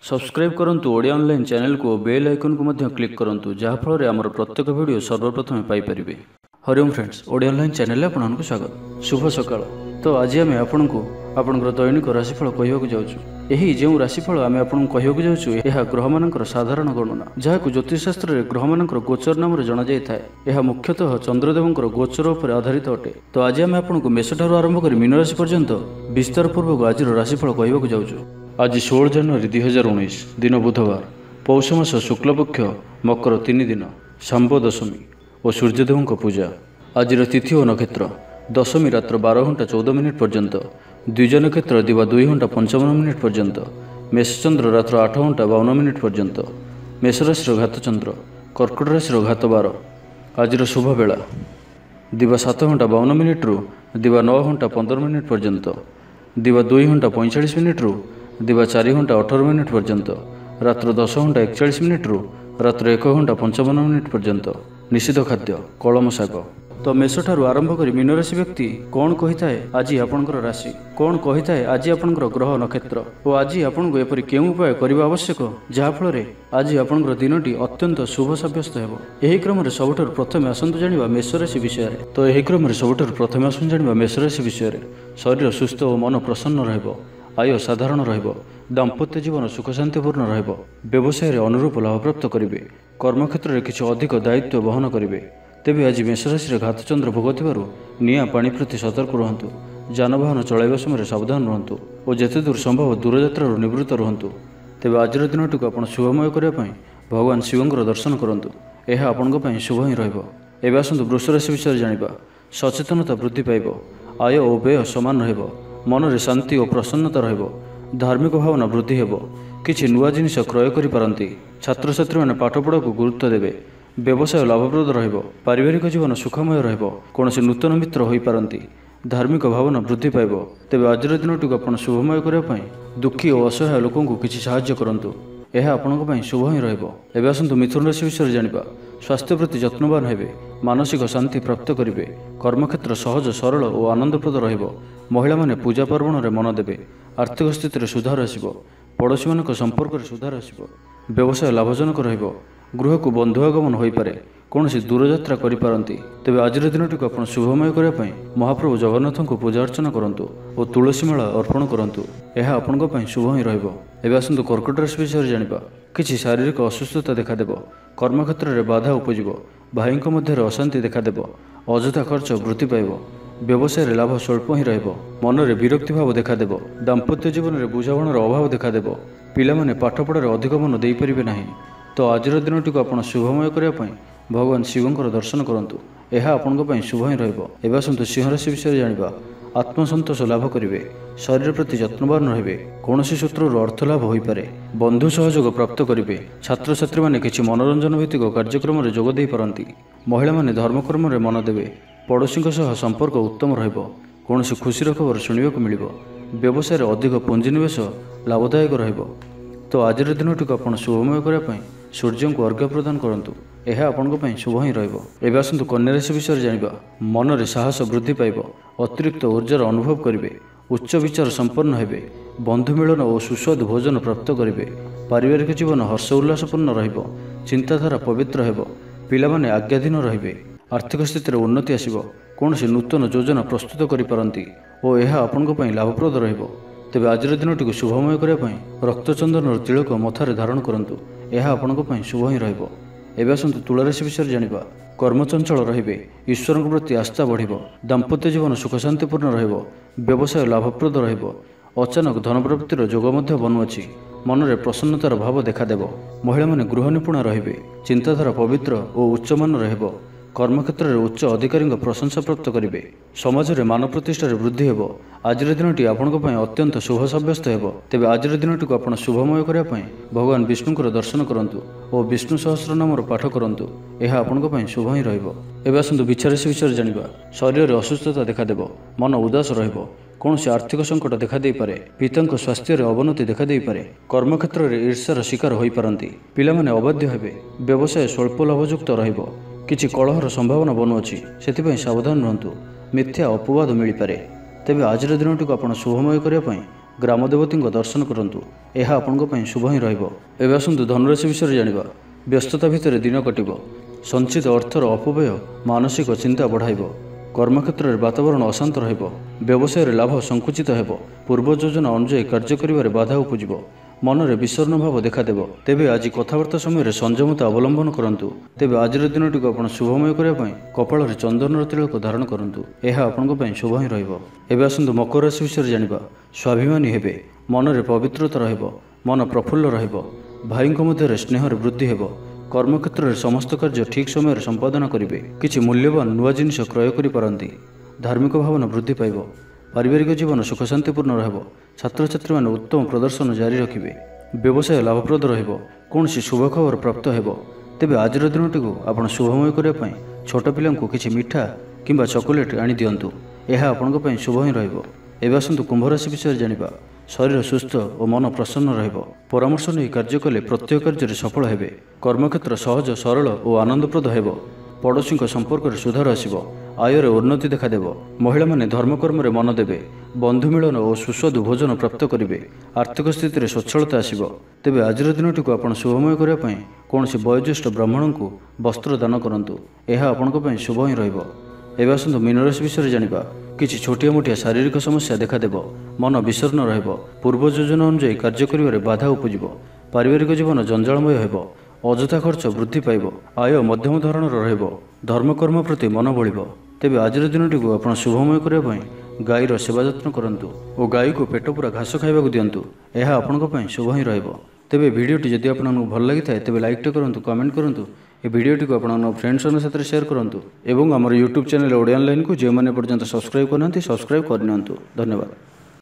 Subscribe करंतु Odia online channel को bell icon को मध्य क्लिक करंतु जहाँ फल आमर प्रत्येक वीडियो सर्वप्रथम Piper. Hariom friends, Odia online channel आपको स्वागत। शुभ सकाळ। तो आज आम आपणकर दैनिक राशिफल कहवाक जाऊँ। यही जो राशिफल आम आपको कहवाक जाऊँ यह ग्रह मानकर साधारण गणना जहाँ ज्योतिषशास्त्र में ग्रह मानकर गोचर नाम जना जाए। यह मुख्यतः चंद्रदेव गोचर उपर आधारित अटे। तो आज आम आपको मेष ठार आरंभ कर मीन राशि पर्यंत विस्तार पूर्वक आज राशिफल कहवाक जाऊँ। आज 16 जनवरी 2019 दिन बुधवार, पौष मास शुक्लपक्ष मकर 3 दिन, शांब दशमी और सूर्यदेव पूजा। आज तिथि और नक्षत्र दशमी रात्र 12 घंटा 14 मिनिट पर्यंत, द्विज नक्षत्र दिवा 2 घंटा 55 मिनिट पर्यंत, मेषचंद्र रात्र 8 घंटा 52 मिनिट पर्यंत, मेष राशि घात चंद्र, कर्कट राशि घात 12। आज शुभ बेला दिवा 7 घंटा 52 मिनिट रु दिवा 9 घंटा 15 मिनिट पर्यंत, दिवा 2 घंटा 45 मिनिट रु दिवा 4 घंटा 18 मिनिट पर्यंत, रात्र 10 घंटा 41 मिनिट रु रात्र 1 घंटा 55 मिनिट पर्यंत। निषिद्ध खाद्य कलम शाग। तो मेष ठारू आरंभ कर मीन राशि व्यक्ति कौन कही थाए आज आपणकर राशि, कौन कही थाए आज आपणकर ग्रह नक्षत्र और आज आपको एपरि केउं उपाय करबा आवश्यक जहाँफल आज आपणकर दिनटी अत्यंत शुभ सब्यस्त हेबो। एही क्रम रे सबुठार प्रथमे आसंतु जानिबा मेष राशि विषय रे। तो एही क्रम रे सबुठार प्रथमे आसंतु जानिबा मेष राशि विषय रे। शरीर सुस्थ और मन प्रसन्न रहबो, आय साधारण रहिबो, दाम्पत्य जीवन सुख शांतिपूर्ण रहिबो, व्यवसाय अनुरूप लाभ प्राप्त करेंगे, कर्मक्षेत्र में किसी अधिक दायित्व बहन करेंगे। तेबे आज मेष राशि घातचंद्र भोग थिबारु निया पानी प्रति सतर्क रुहंतु, जानवाहन चलाइबा समय सावधान रुहंतु और जेते दूर संभव दूरयात्रारू निवृत्त रुहंतु। तेबे आजर दिनटी को आपण शुभमय करने भगवान शिवंकर दर्शन करंतु, यह आपण शुभ ही रहिबो। एबे आसंतु वृष राशि विषय जानिबा। सचेतनता वृद्धि पाइबो, आय और व्यय समान रहिबो, मन में शांति और प्रसन्नता रहिबो, धार्मिक भावना वृद्धि हेबो, किछि नुआ जिनिस क्रय करि पारंती, छात्र छात्री माने पाठ पढ़ा को गुरुत्व देबे, व्यवसाय लाभप्रद रहिबो, पारिवारिक जीवन सुखमय रहिबो, कोनोसी नूतन मित्र होई पारंती, धार्मिक भावना वृद्धि पाइबो। तेबे आजर दिनटी को आपण शुभमय करबा पई दुखी और असहाय लोकन को किछि सहाय्य करंतु, यह आपणक पई शुभ ही रहिबो। एबे आसंतु मिथुन राशि विषय जानिबा। स्वास्थ्य प्रति जत्नवान हेबे, मानसिक शांति प्राप्त करेंगे, कर्मक्षेत्र सहज सरल और आनंदप्रद रहिबो, महिला माने पूजा पर्वण में मन देवे, आर्थिक स्थिति सुधार आसिबो, पड़ोशी मान संपर्क में सुधार आसिबो, व्यवसाय लाभजनक रहिबो, गृह को बंधु आगमन हो पारे, कौन दूरयात्रा करिपारंती। तेबे आजर दिनटी को आपण शुभमय करने महाप्रभु जगन्नाथ को पूजा अर्चना करंतु और तुलसी माला अर्पण करंतु, यह आपणक पई शुभ ही रहिबो। एबे आसंतु कर्कट राशि विषय जानिबा। किछि शारीरिक असुस्थता देखादेव, कर्मक्षेत्र में बाधा उपजिबो, भाई मध्य अशांति देखादेव, अଯଥା खर्च वृद्धि पाइब, व्यवसाय लाभ स्वल्प ही रहिबो, मन में विरक्ति भाव देखादेव, दाम्पत्य जीवन में बुझामणार अभाव देखादेव, पिला माने पाठ पढ़ार अधिक मन दे परिबे नाही। तो आजर दिनटी को आपण शुभमय करने भगवान शिवंकर दर्शन करंतु, यह आपणक पई शुभ ही रहिबो। एबे आसंतु सिंह राशि विषय जानिबा। आत्मसंतोष लाभ करेंगे, शरीर प्रति जत्नवान रहिबे, कौनसी सूत्रु अर्थ लाभ हो पारे, बंधु सहयोग प्राप्त करेंगे, छात्र छात्री माने किछि मनोरंजन भित्तिक कार्यक्रम में जोग दे पारंती, महिला माने धर्मकर्म में मन देवे, पड़ोशी सह संपर्क उत्तम रहिबो, कौनसी खुशीर खबर शुणिबाकु मिलिबो, व्यवसाय अधिक पुंजीनिवेश लाभदायक रहिबो। तो आजर दिनटी को आपण शुभमय करने सूर्य को अर्घ्य प्रदान करंतु, यह आपणक पई शुभ ही रहिबो। एबे आसंतु कन्या राशि विषय जानिबा। मन में साहस वृद्धि पाइब, अतिरिक्त ऊर्जार अनुभव करेंगे, उच्च विचार संपन्न हेबे, बंधु मिलन और सुस्वादु भोजन प्राप्त करेंगे, पारिवारिक जीवन हर्ष उल्लासपूर्ण रहिबो, चिंताधारा पवित्र हेबो, पिला माने आज्ञाधीन रहिबे, आर्थिक स्थिति उन्नति आसिबो, कौनसी नूतन योजना प्रस्तुत करि पारंती और यह आपणक पई लाभप्रद रहिबो। तेबे आजर दिनटी को शुभमय करने रक्तचंदन तिलक मथारे धारण करंतु, यह आपणक पई शुभ ही रहिबो। एबे आसंतु तुला राशि विषय जानिबा। कर्मचंचल रहिबे, ईश्वर प्रति आस्था बढ़िबो, दाम्पत्य जीवन सुख शांतिपूर्ण रहिबो, व्यवसाय लाभप्रद रहिबो, अचानक धन प्राप्तिर जोग मध्य बनुअछि, मन में प्रसन्नतार भाव देखादेव, महिला माने गृह निपुण रहिबे, चिंताधारा पवित्र और उच्चमान रहिबो, कर्मक्षेत्र में उच्च अधिकारी प्रशंसा प्राप्त करेंगे, समाज में मान प्रतिष्ठार वृद्धि हेबो। आजर दिनटी आपणक पई अत्यंत शुभ सब्यस्त हेबो। तेबे आजर दिनटी को आपण शुभमय करने भगवान विष्णुकर दर्शन करंतु और विष्णु सहस्र नाम पाठ करंतु, यह आपणक पई शुभ ही रहिबो। एबे आसंतु बिच्छा राशि विषय जानिबा। शरीर में असुस्थता देखादेव, मन उदास रहिबो, कौनसी आर्थिक संकट देखा दे पारे, पिता स्वास्थ्य अवनति देखा दे पारे, कर्मक्षेत्र में ईर्ष्यार शिकार हो पारंती, पिला माने अबाध्य हेबे, व्यवसाय स्वल्प लाभयुक्त रहिबो, किछि कलहर संभावना बनुअछि, सेथिपई सावधान रहंतु, मिथ्या अपवाद मिल पारे। तेबे आजर दिनटी को आपण शुभमय करने ଗ୍ରାମଦେବତୀଙ୍କ ଦର୍ଶନ କରନ୍ତୁ। ଏହା ଆପଣଙ୍କ ପାଇଁ ଶୁଭ ହିଁ ରହିବ। ଏବେ ଆସନ୍ତୁ ଧନୁରାଶି ବିଷୟରେ ଜାଣିବା। ବ୍ୟସ୍ତତା ଭିତରେ ଦିନ କଟିବ। ସଞ୍ଚିତ ଅର୍ଥର ଅପବ୍ୟୟ ମାନସିକ ଚିନ୍ତା ବଢ଼ାଇବ। କର୍ମକ୍ଷେତ୍ରରେ ବାତାବରଣ ଅଶାନ୍ତ ରହିବ। ବ୍ୟବସାୟରେ ଲାଭ ସଂକୁଚିତ ହେବ। ପୂର୍ବ ଯୋଜନା ଅନୁଯାୟୀ କାର୍ଯ୍ୟ କରିବାରେ ବାଧା ଉପୁଜିବ। ମନରେ ବିଷର୍ଣ୍ଣ ଭାବ ଦେଖାଦେବ। ତେବେ ଆଜି କଥାବାର୍ତ୍ତା ସମୟରେ ସଂଯମତା ଅବଲମ୍ବନ କରନ୍ତୁ। ତେବେ ଆଜିର ଦିନଟିକୁ ଆପଣ ଶୁଭମୟ କରିବା ପାଇଁ କପାଳରେ ଚନ୍ଦନର ତିଳକ ଧାରଣ କରନ୍ତୁ। ଏହା ଆପଣଙ୍କ ପାଇଁ ଶୁଭ ହିଁ ରହିବ। ଏବେ ଆସନ୍ତୁ ମକର ରାଶି ବିଷୟରେ ଜାଣିବା। ସ୍ୱାଭିମାନୀ ହେବେ। ମନରେ ପବିତ୍ରତା ରହିବ। ମନ ପ୍ରଫୁଲ୍ଲ ରହିବ। ଭାଇଙ୍କ ମଧ୍ୟରେ ସ୍ନେହରେ ବୃଦ୍ଧି ହେବ। କର୍ମକ୍ଷେତ୍ରରେ ସମସ୍ତ କାର୍ଯ୍ୟ ଠିକ୍ ସମୟରେ ସମ୍ପାଦନ କରିବେ। କିଛି ମୂଲ୍ୟବାନ ନୂଆ ଜିନିଷ କ୍ରୟ କରିପାରନ୍ତି। ଧାର୍ମିକ ଭାବନା ବୃଦ୍ଧି ପାଇବ। ପାରିବାରିକ ଜୀବନ ସୁଖଶାନ୍ତିପୂର୍ଣ୍ଣ ରହିବ। ଛାତ୍ରଛାତ୍ରୀମାନେ ଉତ୍ତମ ପ୍ରଦର୍ଶନ ଜାରି ରଖିବେ। ବ୍ୟବସାୟ ଲାଭପ୍ରଦ ରହିବ। କୌଣସି ଶୁଭ ଖବର ପ୍ରାପ୍ତ ହେବ। ତେବେ ଆଜିର ଦିନଟିକୁ ଆପଣ ଶୁଭମୟ କରିବା ପାଇଁ ଛୋଟ ପିଲାଙ୍କୁ କିଛି ମିଠା କିମ୍ବା ଚକୋଲେଟ୍ ଆଣି ଦିଅନ୍ତୁ। ଏହା ଆପଣଙ୍କ ପାଇଁ ଶୁଭ ହିଁ ରହିବ। ଏବେ ଆସନ୍ତୁ କୁମ୍ଭ ରାଶି ବିଷୟରେ ଜାଣିବା। ଶରୀର ସୁସ୍ଥ ଓ ମନ ପ୍ରସନ୍ନ ରହିବ। ପରାମର୍ଶ ନେଇ କାର୍ଯ୍ୟ କଲେ ପ୍ରତ୍ୟେକ କାର୍ଯ୍ୟରେ ସଫଳ ହେବେ। କର୍ମକ୍ଷେତ୍ର ସହଜ ସରଳ ଓ ଆନନ୍ଦପ୍ରଦ ହେବ। ପଡ଼ୋଶୀଙ୍କ ସମ୍ପର୍କରେ ସୁଧାର ଆସିବ। ଆୟରେ ଉନ୍ନତି ଦେଖାଦେବ। ମହିଳାମାନେ ଧର୍ମକର୍ମରେ ମନ ଦେବେ। ବନ୍ଧୁ ମିଳନ ଓ ସୁସ୍ୱାଦୁ ଭୋଜନ ପ୍ରାପ୍ତ କରିବେ। ଆର୍ଥିକ ସ୍ଥିତିରେ ସ୍ୱଚ୍ଛଳତା ଆସିବ। ତେବେ ଆଜିର ଦିନଟିକୁ ଆପଣ ଶୁଭମୟ କରିବା ପାଇଁ କୌଣସି ବୟୋଜ୍ୟେଷ୍ଠ ବ୍ରାହ୍ମଣଙ୍କୁ ବସ୍ତ୍ର ଦାନ କରନ୍ତୁ। ଏହା ଆପଣଙ୍କ ପାଇଁ ଶୁଭ ହିଁ ରହିବ। ଏବେ ଆସନ୍ତୁ ମୀନରାଶି ବିଷୟରେ ଜାଣିବା। କିଛି ଛୋଟିଆ ମୋଟିଆ ଶାରୀରିକ ସମସ୍ୟା ଦେଖାଦେବ। ମନ ବିଷର୍ଣ୍ଣ ରହିବ। ପୂର୍ବ ଯୋଜନା ଅନୁଯାୟୀ କାର୍ଯ୍ୟ କରିବାରେ ବାଧା ଉପୁଜିବ। ପାରିବାରିକ ଜୀବନ ଜଞ୍ଜାଳମୟ ହେବ। ଅଯଥା ଖର୍ଚ୍ଚ ବୃଦ୍ଧି ପାଇବ। ଆୟ ମଧ୍ୟମ ଧରଣର ରହିବ। ଧର୍ମକର୍ମ ପ୍ରତି ମନ ବଳିବ। ତେବେ ଆଜିର ଦିନଟିକୁ ଆପଣ ଶୁଭମୟ କରିବା ପାଇଁ ଗାଈର ସେବା ଯତ୍ନ କରନ୍ତୁ ଓ ଗାଈକୁ ପେଟ ପୂରା ଘାସ ଖାଇବାକୁ ଦିଅନ୍ତୁ। ଏହା ଆପଣଙ୍କ ପାଇଁ ଶୁଭ ହିଁ ରହିବ। ତେବେ ଭିଡ଼ିଓଟି ଯଦି ଆପଣଙ୍କୁ ଭଲ ଲାଗିଥାଏ ତେବେ ଲାଇକ୍ଟେ କରନ୍ତୁ, କମେଣ୍ଟ କରନ୍ତୁ। ଏ ଭିଡ଼ିଓଟିକୁ ଆପଣଙ୍କ ଫ୍ରେଣ୍ଡସ୍ମାନଙ୍କ ସାଥିରେ ସେୟାର କରନ୍ତୁ ଏବଂ ଆମର ୟୁଟ୍ୟୁବ୍ ଚ୍ୟାନେଲ୍ ଓଡ଼ିଆ ଅନଲାଇନ୍କୁ ଯେଉଁମାନେ ପର୍ଯ୍ୟନ୍ତ ସବସ୍କ୍ରାଇବ୍ କରିନାହାନ୍ତି ସବସ୍କ୍ରାଇବ୍ କରିନିଅନ୍ତୁ। ଧନ୍ୟବାଦ।